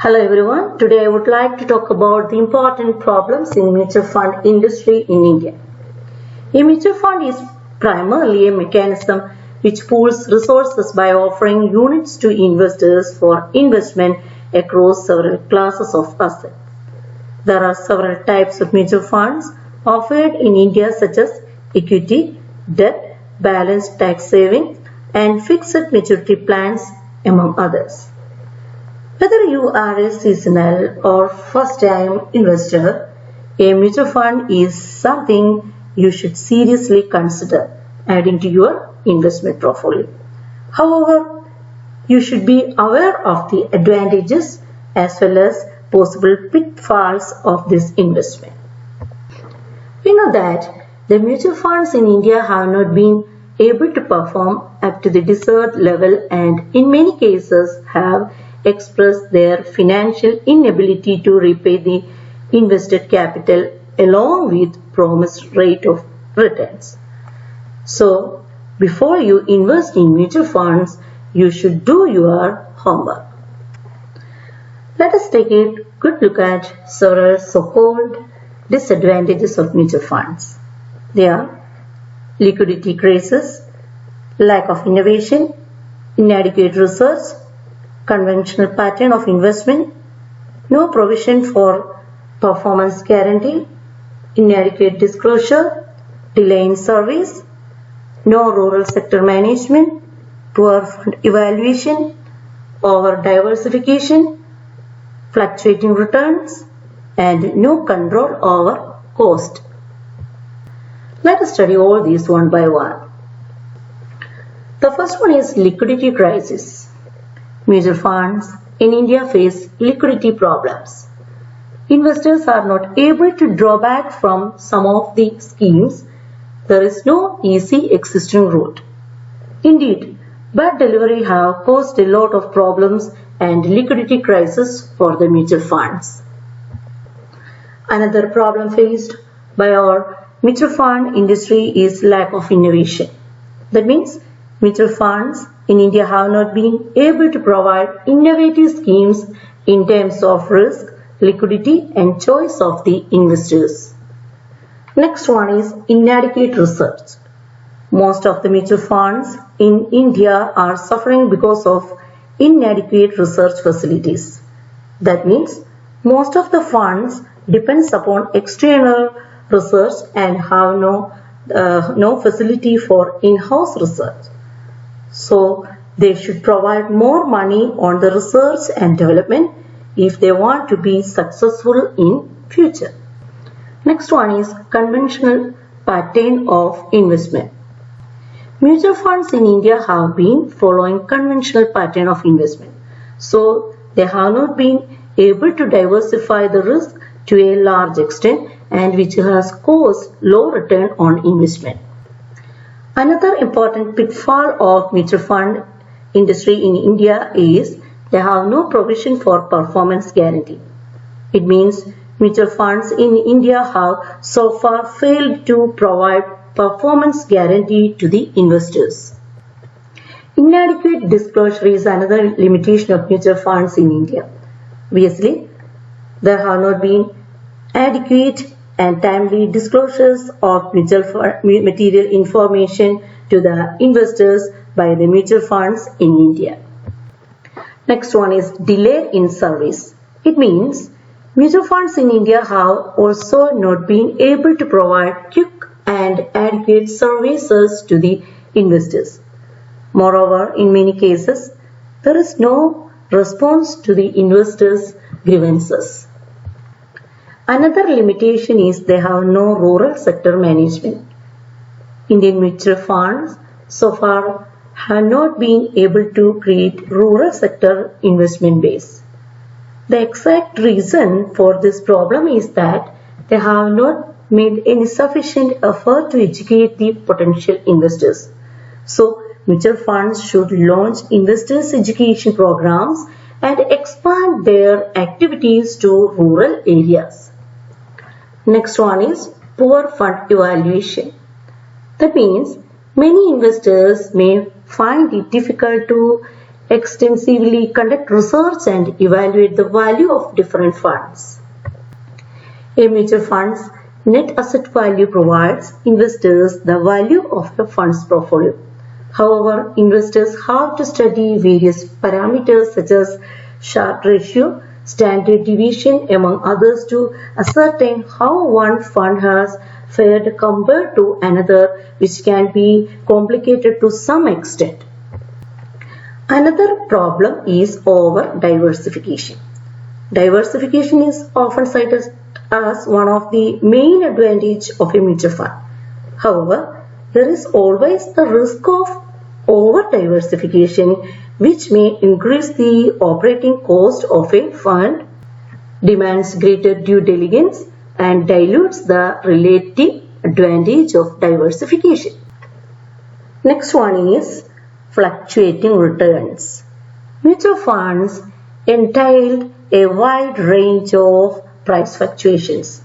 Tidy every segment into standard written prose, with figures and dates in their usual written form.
Hello everyone. Today I would like to talk about the important problems in mutual fund industry in India. A mutual fund is primarily a mechanism which pools resources by offering units to investors for investment across several classes of assets. There are several types of mutual funds offered in India such as equity, debt, balanced tax savings and fixed maturity plans among others. Whether you are a seasonal or first-time investor, a mutual fund is something you should seriously consider adding to your investment portfolio. However, you should be aware of the advantages as well as possible pitfalls of this investment. We know that the mutual funds in India have not been able to perform up to the desired level and in many cases have expressed their financial inability to repay the invested capital along with promised rate of returns. So, before you invest in mutual funds, you should do your homework. Let us take a good look at several so-called disadvantages of mutual funds. They are liquidity crisis, lack of innovation, inadequate research, conventional pattern of investment, no provision for performance guarantee, inadequate disclosure, delay in service, no rural sector management, poor fund evaluation, over diversification, fluctuating returns, and no control over cost. Let us study all these one by one. The first one is liquidity crisis. Mutual funds in India face liquidity problems. Investors are not able to draw back from some of the schemes. There is no easy existing route. Indeed, bad delivery have caused a lot of problems and liquidity crisis for the mutual funds. Another problem faced by our mutual fund industry is lack of innovation. That means mutual funds in India have not been able to provide innovative schemes in terms of risk, liquidity and choice of the investors. Next one is inadequate research. Most of the mutual funds in India are suffering because of inadequate research facilities. That means most of the funds depends upon external research and have no facility for in-house research. So they should provide more money on the research and development if they want to be successful in future. Next one is conventional pattern of investment. Mutual funds in India have been following conventional pattern of investment. So they have not been able to diversify the risk to a large extent and which has caused low return on investment. Another important pitfall of mutual fund industry in India is they have no provision for performance guarantee. It means mutual funds in India have so far failed to provide performance guarantee to the investors. Inadequate disclosure is another limitation of mutual funds in India. Obviously, there have not been adequate and timely disclosures of material information to the investors by the mutual funds in India. Next one is delay in service. It means mutual funds in India have also not been able to provide quick and adequate services to the investors. Moreover, in many cases, there is no response to the investors' grievances. Another limitation is they have no rural sector management. Indian mutual funds so far have not been able to create rural sector investment base. The exact reason for this problem is that they have not made any sufficient effort to educate the potential investors. So, mutual funds should launch investors education programs and expand their activities to rural areas. Next one is poor fund evaluation. That means many investors may find it difficult to extensively conduct research and evaluate the value of different funds. A mutual fund's net asset value provides investors the value of the fund's portfolio. However, investors have to study various parameters such as Sharpe ratio, standard deviation, among others, to ascertain how one fund has fared compared to another, which can be complicated to some extent. Another problem is over diversification. Diversification is often cited as one of the main advantages of a mutual fund. However, there is always the risk of over diversification, which may increase the operating cost of a fund, demands greater due diligence, and dilutes the relative advantage of diversification. Next one is fluctuating returns. Mutual funds entail a wide range of price fluctuations.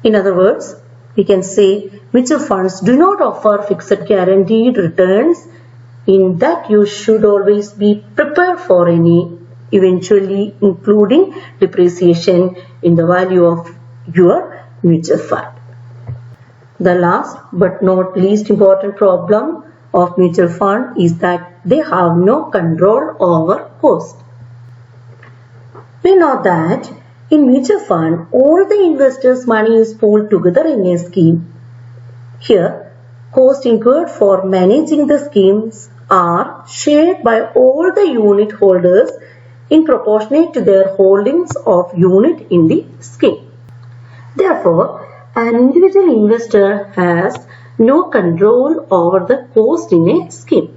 In other words, we can say mutual funds do not offer fixed guaranteed returns, in that you should always be prepared for any eventually including depreciation in the value of your mutual fund. The last but not least important problem of mutual fund is that they have no control over cost. We know that in mutual fund, all the investors' money is pooled together in a scheme. Here, costs incurred for managing the schemes are shared by all the unit holders in proportionate to their holdings of unit in the scheme. Therefore, an individual investor has no control over the cost in a scheme.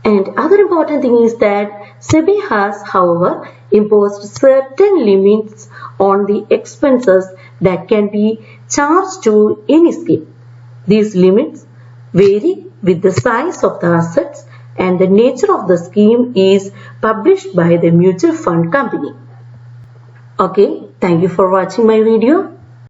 And other important thing is that SEBI has, however, imposed certain limits on the expenses that can be charged to any scheme. These limits vary with the size of the assets, and the nature of the scheme is published by the mutual fund company. Okay, thank you for watching my video.